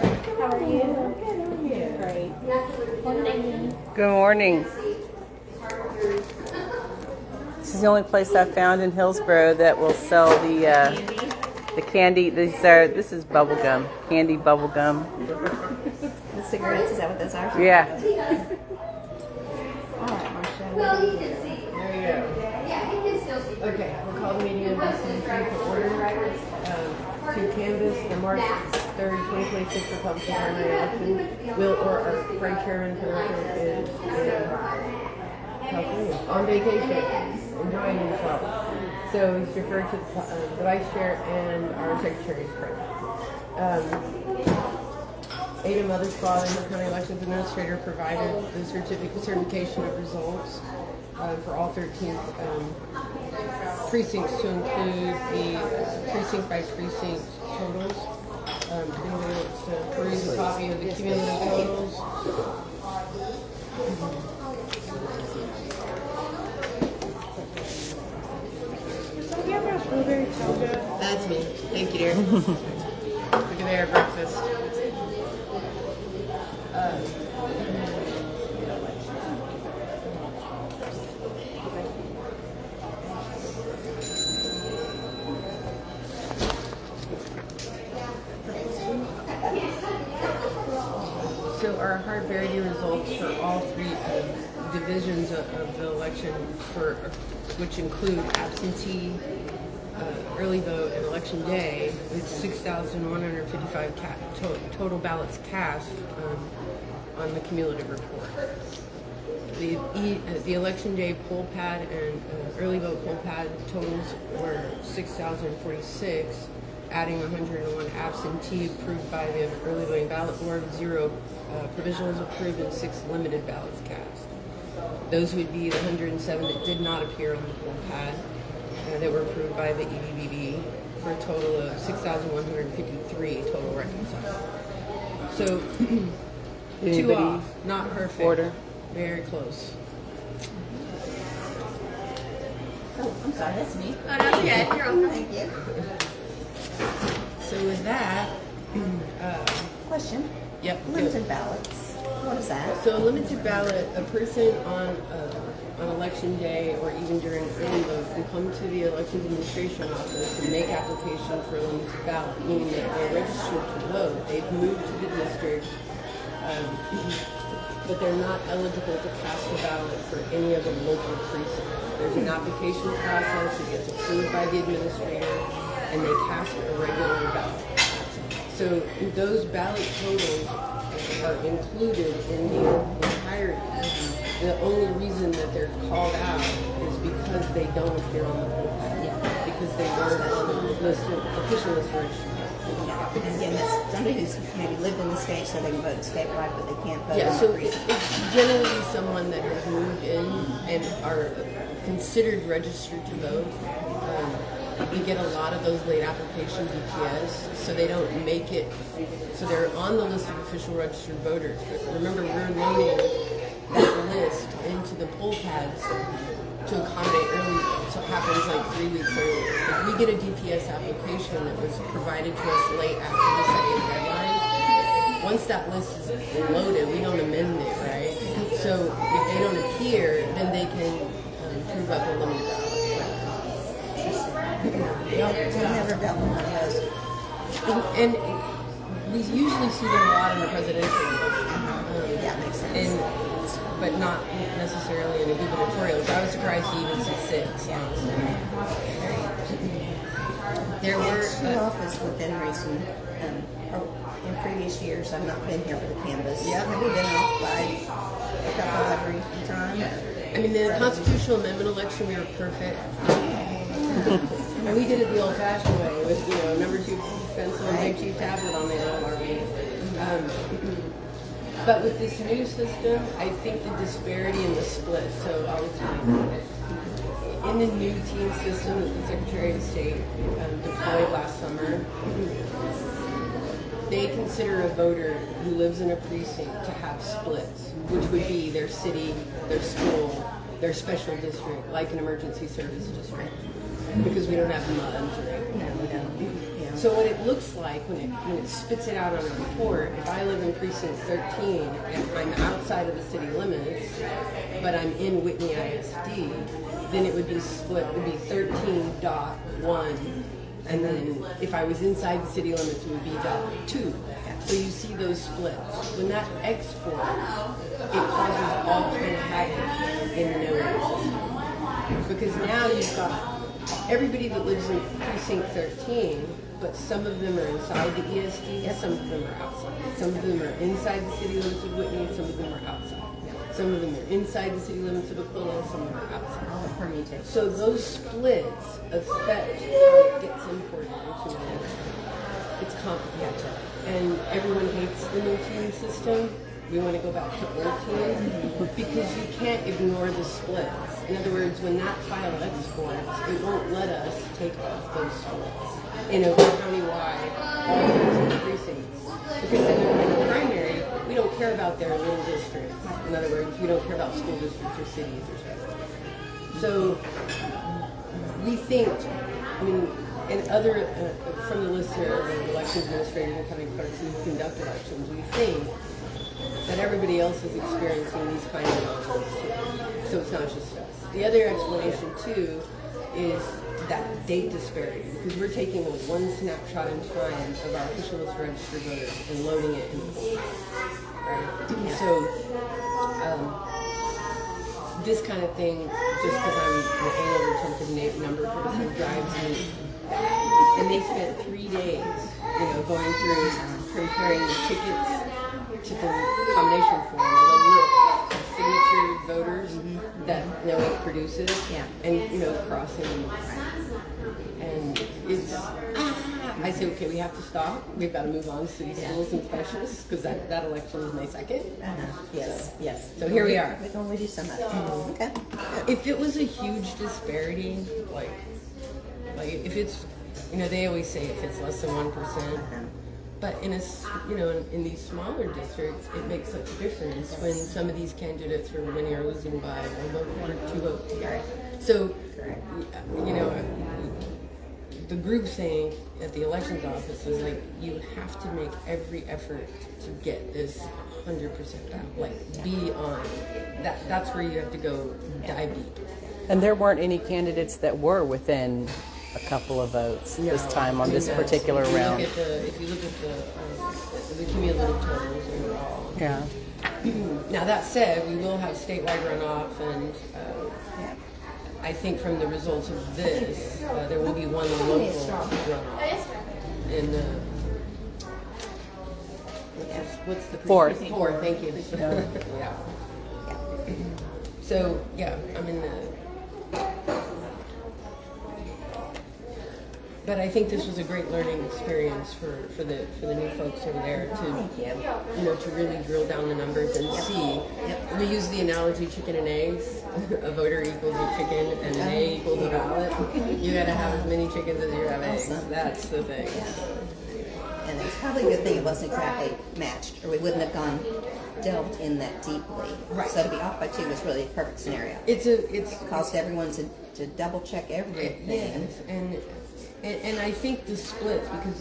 How are you? Great. Morning. Good morning. This is the only place I found in Hillsboro that will sell the candy. This is bubble gum, candy bubble gum. The cigarettes, is that what those are? Yeah. All right, Marcia. Well, you can see. There you go. Yeah, you can still see. Okay, we'll call the meeting of BCC for order. To canvass the March 3rd, 2026 Republican primary election. Will or our Frank Chairman for the record is in California on vacation, enjoying himself. So he's referred to the Vice Chair and our Secretary of Treasury. Ada Mothersbaugh, the Hill County Elections Administrator, provided the certification of results for all 13 precincts to include the precinct by precinct totals. Anybody wants to peruse a copy of the cumulative totals? That's me. Thank you, dear. Look at their breakfast. So our hard verity results for all three divisions of the election, which include absentee, early vote, and election day, with 6,155 total ballots cast on the cumulative report. The election day poll pad and early vote poll pad totals were 6,046, adding 101 absentee approved by the early voting ballot board, 0 provisionals approved, and 6 limited ballots cast. Those would be the 107 that did not appear on the poll pad that were approved by the EBBB for a total of 6,153 total reconciled. So 2 off, not perfect. Order. Very close. Oh, I'm sorry, that's me. Oh, no, okay. You're welcome. Thank you. So with that, Question. yep. Limited ballots. What is that? So a limited ballot, a person on election day or even during early vote can come to the Elections Administration office and make application for a limited ballot, meaning that they're registered to vote. They've moved to the district, but they're not eligible to cast a ballot for any of the local precincts. There's an application process that gets approved by the administrator, and they cast a regular ballot. So those ballot totals are included in the entirety. The only reason that they're called out is because they don't appear on the poll pad, because they weren't on the official list registry. And again, that's somebody who's maybe lived in the state so they can vote statewide, but they can't vote Yeah, on so the precinct. it's generally someone that has moved in and are considered registered to vote. We get a lot of those late application DPS, so they don't make it, so they're on the list of official registered voters. But remember, we're loading that list into the poll pads to accommodate early vote. So it happens like 3 weeks early. If we get a DPS application that was provided to us late after the second deadline, once that list is loaded, we don't amend it, right? So if they don't appear, then they can prove up a limited ballot. I've never dealt with one of those. And we usually see them a lot in the presidential election. Yeah, makes sense. But not necessarily in the gubernatorial. So I was surprised to even see 6. There were Two office within recent, in previous years, I've not been here for the canvas. Yep. Have we been off by a couple every time? I mean, the constitutional amendment election, we were perfect. And we did it the old-fashioned way with, number 2 pencil and big 2 tablet on the LRB. But with this new system, I think the disparity in the split. So I'll explain. In the new team system that the Secretary of State deployed last summer, they consider a voter who lives in a precinct to have splits, which would be their city, their school, their special district, like an emergency service district. Because we don't have MUDs, right? No, we don't. Yeah. So what it looks like when it spits it out on a report, if I live in precinct 13 and I'm outside of the city limits, but I'm in Whitney ISD, then it would be split. It would be 13.1, and then if I was inside the city limits, it would be .2. So you see those splits. When that exports, it causes all kind of havoc in the knowing system. Because now you've got everybody that lives in precinct 13, but some of them are inside the ESD, and some of them are outside. Some of them are inside the city limits of Whitney, and some of them are outside. Some of them are inside the city limits of Aquila, and some of them are outside. All the permutations. So those splits affect how it gets imported into Manila. It's complicated. And everyone hates the new team system. We want to go back to old team because you can't ignore the splits. In other words, when that file exports, it won't let us take off those splits in a county-wide, all 13 precincts. Because in the primary, we don't care about their little districts. In other words, we don't care about school districts or cities or stuff. So we think, I mean, and other, from the list here of elections administrators and county clerks who conduct elections, we think that everybody else is experiencing these kind of anomalies too. So it's not just us. The other explanation too is that date disparity, because we're taking one snapshot in time of our official list registered voters and loading it in full. Right? So this kind of thing, just because I'm an annual retentive number person, drives me. And they spent 3 days, going through comparing the tickets to the combination form, the list of signature voters that it produces, and crossing them. And it's, I say, okay, we have to stop. We've got to move on to city schools and specialists because that election is May 2nd. Yes. So here we are. We can only do so much. Okay. If it was a huge disparity, like if it's, they always say if it's less than 1%, but in in these smaller districts, it makes such a difference when some of these candidates are winning or losing by a vote or 2 votes. So, the group saying at the elections office is like, you have to make every effort to get this 100% back. Be on. That's where you have to go dive deep. And there weren't any candidates that were within a couple of votes this time on this particular round. If you look at the cumulative totals overall. Yeah. Now that said, we will have statewide runoff, and I think from the results of this, there will be one local runoff in what's the Fourth. Thank you. Yeah. So I'm in the. But I think this was a great learning experience for the new folks over there to really drill down the numbers and see. We use the analogy chicken and eggs. A voter equals a chicken and an egg equals a ballot. You got to have as many chickens as you have eggs. That's the thing. And it's probably a good thing it wasn't exactly matched, or we wouldn't have delved in that deeply. Right. So to be off by 2 was really a perfect scenario. It's caused everyone to double check everything. Yes, and I think the splits, because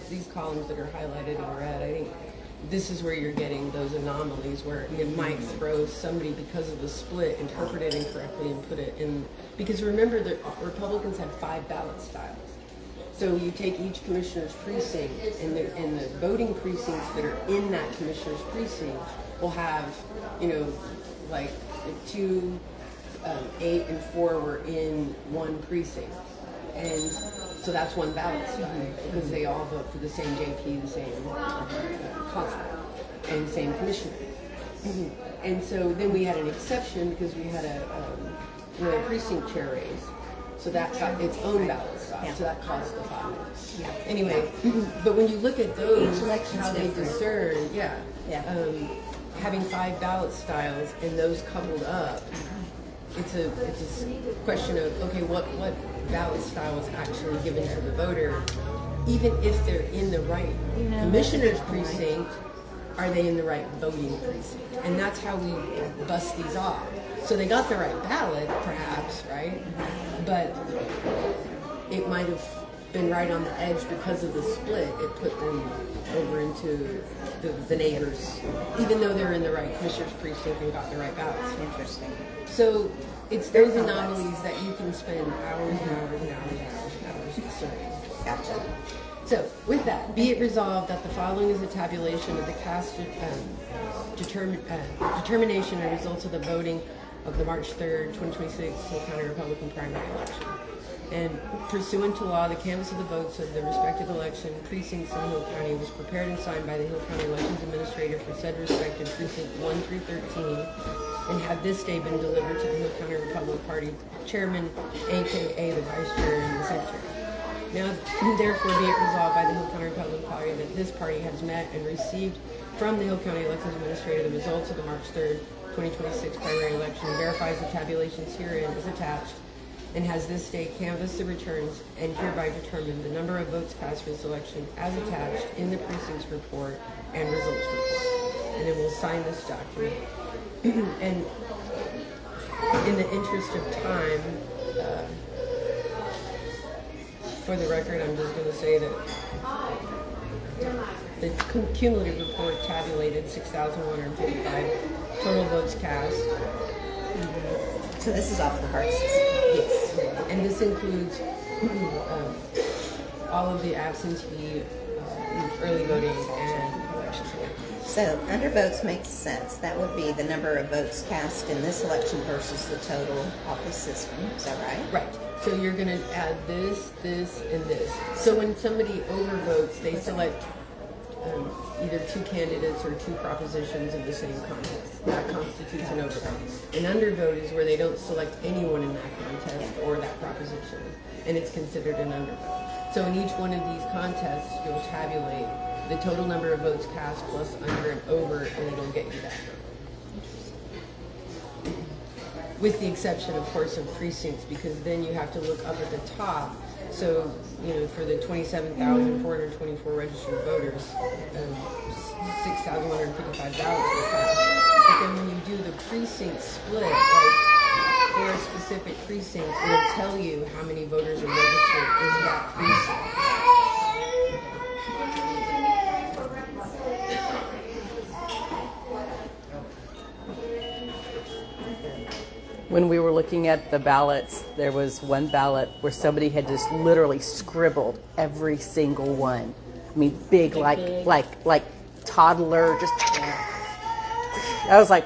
these columns that are highlighted in red, I think this is where you're getting those anomalies where it might throw somebody because of the split, interpret it incorrectly and put it in. Because remember that Republicans had 5 ballot styles. So you take each commissioner's precinct, and the voting precincts that are in that commissioner's precinct will have, 2, 8, and 4 were in one precinct. And so that's one ballot style because they all vote for the same JP, the same constable, and same commissioner. And so then we had an exception because we had a precinct chair race. So that got its own ballot style. So that caused the 5. Anyway, but when you look at those, how they discern, having 5 ballot styles and those coupled up, it's a question of, okay, what ballot style is actually given to the voter, even if they're in the right commissioner's precinct, are they in the right voting precinct? And that's how we bust these off. So they got the right ballot, perhaps, right? But it might have been right on the edge because of the split. It put them over into the neighbors, even though they're in the right commissioner's precinct and got the right ballots. Interesting. So it's those anomalies that you can spend hours and hours and hours and hours and hours discerning. Gotcha. So, with that, be it resolved that the following is a tabulation of the cast determination and results of the voting of the March 3rd, 2026 Hill County Republican primary election. And pursuant to law, the canvass of the votes of the respective election precincts in Hill County was prepared and signed by the Hill County Elections Administrator for said respective precinct 1 through 13, and have this day been delivered to the Hill County Republican Party Chairman, aka the Vice Chair and the Secretary. Now, therefore, be it resolved by the Hill County Republican Party that this party has met and received from the Hill County Elections Administrator the results of the March 3rd, 2026 primary election, verifies the tabulations herein is attached, and has this day canvassed the returns and hereby determined the number of votes cast for this election as attached in the precinct's report and results report. And then we'll sign this document. And in the interest of time, for the record, I'm just going to say that the cumulative report tabulated 6,155 total votes cast. So this is off the heart system. Yes. And this includes all of the absentee, early voting, and election voting. So under votes makes sense. That would be the number of votes cast in this election versus the total off the system. Is that right? Right. So you're going to add this, this, and this. So when somebody overvotes, they select either two candidates or two propositions in the same contest. That constitutes an overvote. An undervote is where they don't select anyone in that contest or that proposition, and it's considered an undervote. So in each one of these contests, you'll tabulate the total number of votes cast plus under and over, and it'll get you that number. With the exception, of course, of precincts, because then you have to look up at the top. So, for the 27,424 registered voters, 6,155 ballots were cast. But then when you do the precinct split, like for a specific precinct, it'll tell you how many voters are registered in that precinct. When we were looking at the ballots, there was one ballot where somebody had just literally scribbled every single one. I mean, big, like toddler, just. I was like,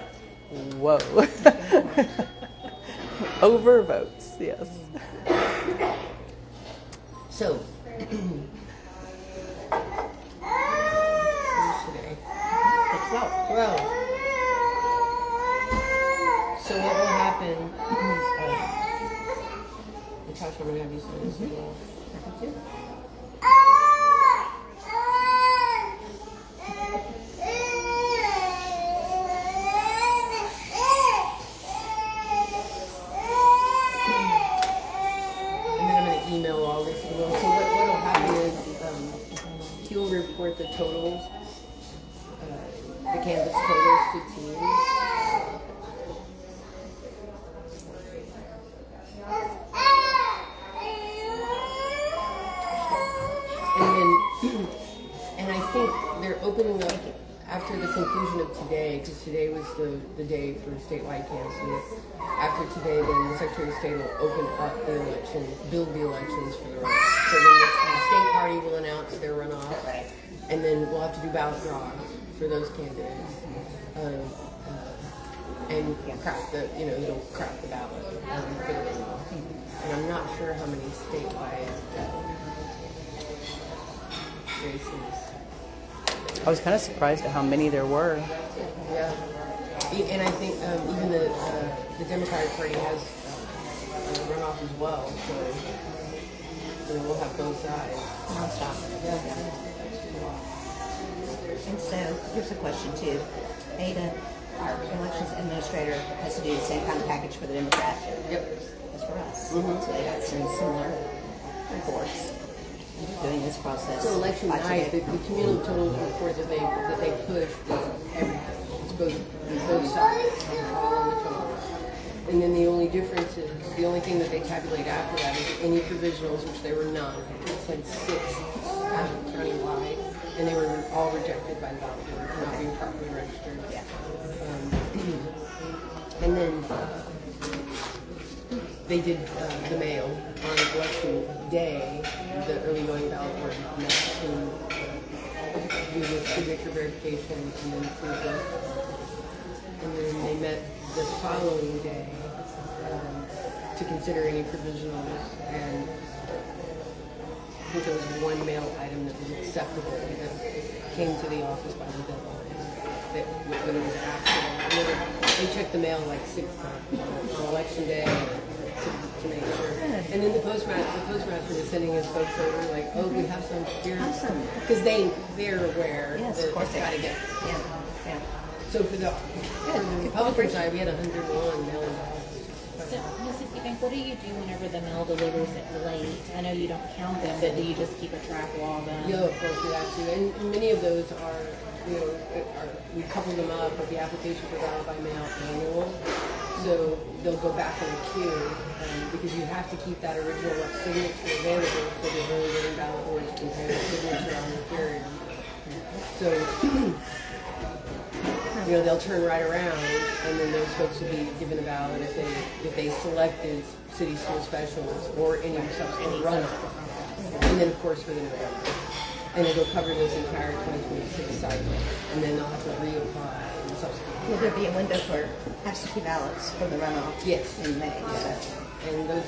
whoa. Overvotes, yes. So, who's today? The 12th. 12. So what will happen? Natasha, I'm going to have you sign this as well. And then I'm going to email all this as well. So what will happen is he'll report the totals, the canvas totals to teams. And I think they're opening up after the conclusion of today, because today was the day for statewide canvassing. After today, then the Secretary of State will open up the elections, build the elections for the runoff. So then the state party will announce their runoff, and then we'll have to do ballot draws for those candidates. And craft the, it'll craft the ballot for the runoff. And I'm not sure how many statewide races. I was kind of surprised at how many there were. Yeah, and I think even the Democratic Party has a runoff as well, so we'll have both sides. Nonstop. Yeah. And so here's a question too. Ada, our elections administrator, has to do the same kind of package for the Democrat Yep. as for us. So they got some similar reports doing this process. So election by night, today. the cumulative totals report that they push is everything. It's both sides, all on the totals. And then the only difference is The only thing that they tabulate after that is any provisionals, which there were none. It said 6 county-wide, and they were all rejected by the ballot board for not being properly registered. And then they did the mail on election day, the early voting ballot board met to do the signature verification and then approve it. And then they met the following day to consider any provisionals, and I think there was one mail item that was acceptable that came to the office by the deadline that when it was after. They checked the mail like 6 times on election day to make sure. And then the postmaster was sending his folks over like, oh, we have some here. Awesome. Because they're aware Yes, that of course it's got to get. Yeah. So for the Republican side, we had 101 mail-in ballots. So, Mrs. Eubank, what do you do whenever the mail delivers it late? I know you don't count them, but do you just keep a track log on? Yeah, of course we have to. And many of those are, we couple them up with the application for ballot by mail annual. So they'll go back in the queue because you have to keep that original signature available for the early voting ballot board to compare the signature on the carrier. So, they'll turn right around, and then those folks will be given a ballot if they selected city school specials or any subsequent runoff. And then, of course, for the November. And it'll cover this entire 2026 cycle, and then they'll have to reapply in the subsequent. Will there be a window for absentee ballots for the runoff? Yes. In May. Yes. And those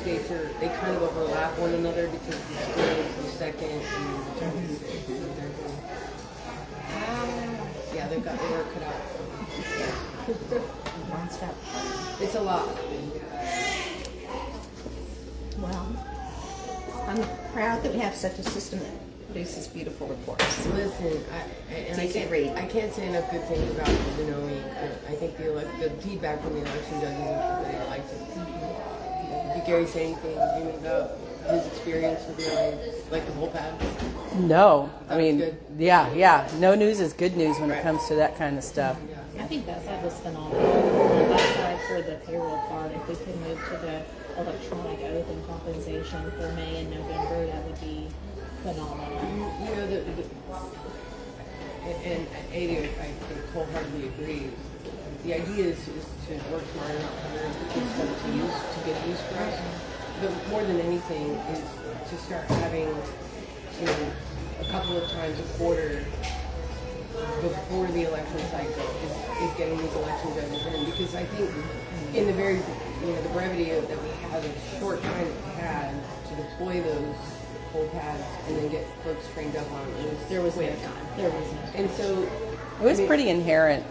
dates are, they kind of overlap one another because the school is the second and the 26th. So yeah, they've got their work cut out for them. Non-stop. It's a lot. Well, I'm proud that we have such a system that produces beautiful reports. Listen, I easy to read. can't say enough good things about the knowing. I think the feedback from the election judges is that they liked it. Did Gary say anything about his experience with the whole pad? No, I That was mean, good. yeah. No news is good news when Right. it comes to that kind of stuff. I think that side was phenomenal. That side for the payroll part, if we could move to the electronic oath and compensation for May and November, that would be phenomenal. And Ada, I think, wholeheartedly agrees. The idea is to work smarter, not harder, and put this stuff to good use for us. But more than anything is to start having, a couple of times a quarter before the election cycle is getting these election judges in, because I think in the very, the brevity that we had, the short time that we had to deploy those whole pads and then get folks trained up on it, There was no time. There was no time. and so It was pretty inherent.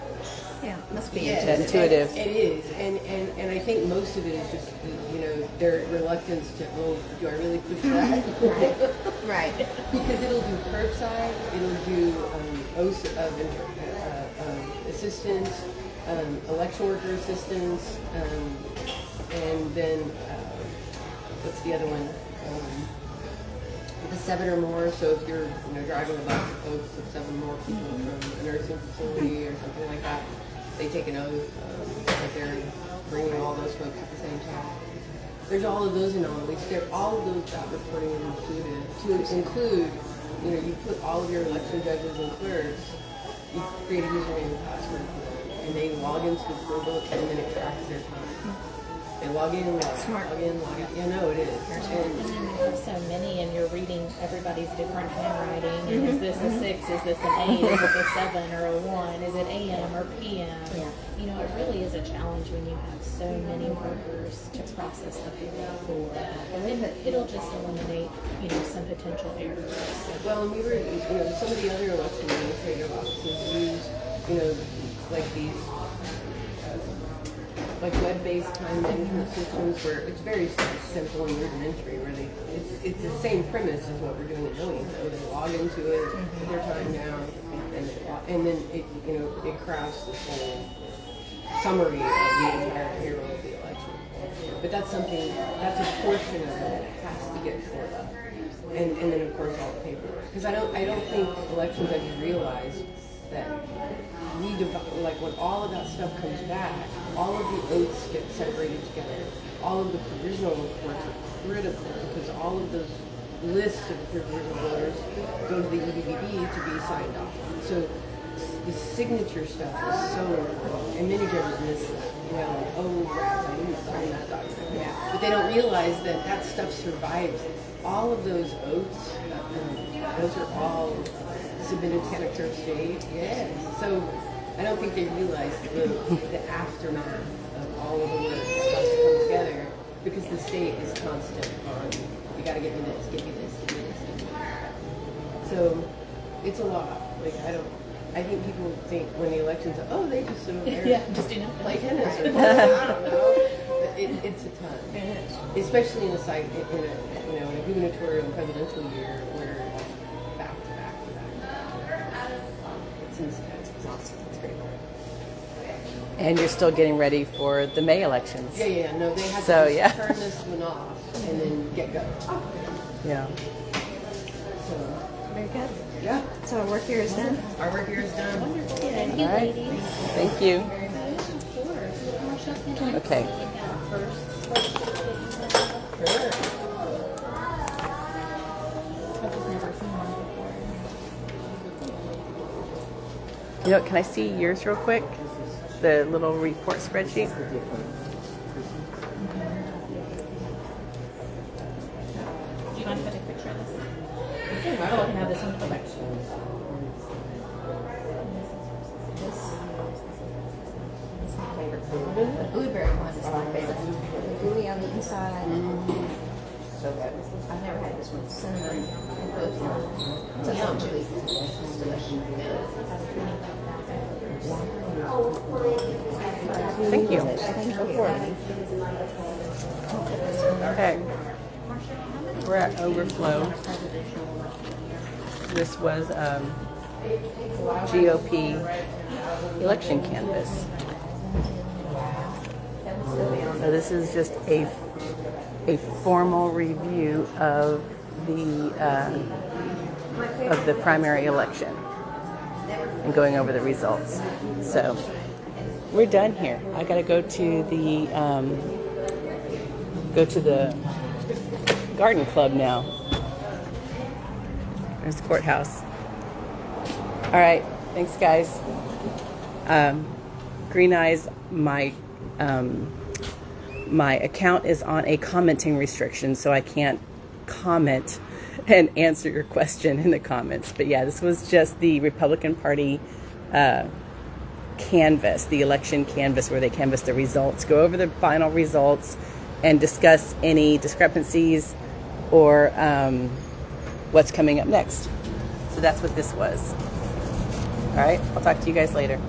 Yeah, must be yes, intuitive. It is, and I think most of it is just their reluctance to, do I really push that? Right. Because it'll do curbside, it'll do assistance, election worker assistance, and then what's the other one? The 7 or more. So if you're driving a bus of folks of 7 more people from a nursing facility or something like that, they take an oath that they're bringing all those folks at the same time. There's all of those anomalies. All of those that reporting is included. To include, you put all of your election judges and clerks, you create a username and password for them, and they log into the portal, and then it tracks their time. They log in, log out. Yeah, no, it is. And then you have so many, and you're reading everybody's different handwriting. And is this a 6? Is this an 8? Is this a 7 or a 1? Is it AM or PM? Yeah. It really is a challenge when you have so many workers to process the payroll for. And it'll just eliminate, some potential errors. Well, and we were, some of the other election administrative offices use, like these, like web-based time management systems where it's very simple and rudimentary, where it's the same premise as what we're doing at Knowing. So they log into it, put their time down, and then it crafts this whole summary of the entire payroll of the election. But that's a portion of it that has to get sorted out. And then of course all the paperwork. Because I don't think election judges realize that we like when all of that stuff comes back, all of the oaths get separated together. All of the provisional reports are critical because all of those lists of provisional voters go to the EDBB to be signed off on. So the signature stuff is so important, and many judges miss it. You know, like, oh, right, I didn't sign that document. Yeah. But they don't realize that that stuff survives. All of those oaths, those are all submitted to Secretary of State. Yes. So I don't think they realize the aftermath of all of the work that has to come together because the state is constant on, you got to get me this, get me this, get me this, get me this. So it's a lot. Like, I think people think when the election's, oh, they just sit over there just enough. play tennis or I don't know. It's a ton. Especially in a in a gubernatorial and presidential year where it's back to back to back. It's insane. It's exhausting. It's great. And you're still getting ready for the May elections. Yeah. No, they have So, to yeah. turn this one off and then get going. Yeah. So, Very good. yeah. So our work here is done. Our work here is done. Thank you, All right. ladies. Thank you. Okay. Sure. I've just never seen one before. You know, can I see yours real quick? The little report spreadsheet. Do you mind if I take a picture of this? Oh, I can have this one. Okay. The blueberry one is my favorite. The gooey on the inside. So good. I've never had this one. Cinnamon and both. It's a little chewy. It's delicious. Thank you. Thank you. Okay. We're at overflow. This was GOP election canvas. So this is just a formal review of the primary election and going over the results. So we're done here. I got to go to the garden club now. There's the courthouse. All right, thanks guys. Green Eyes, my account is on a commenting restriction, so I can't comment and answer your question in the comments. But yeah, this was just the Republican Party canvas, the election canvas, where they canvass the results, go over the final results, and discuss any discrepancies or what's coming up next. So that's what this was. All right, I'll talk to you guys later.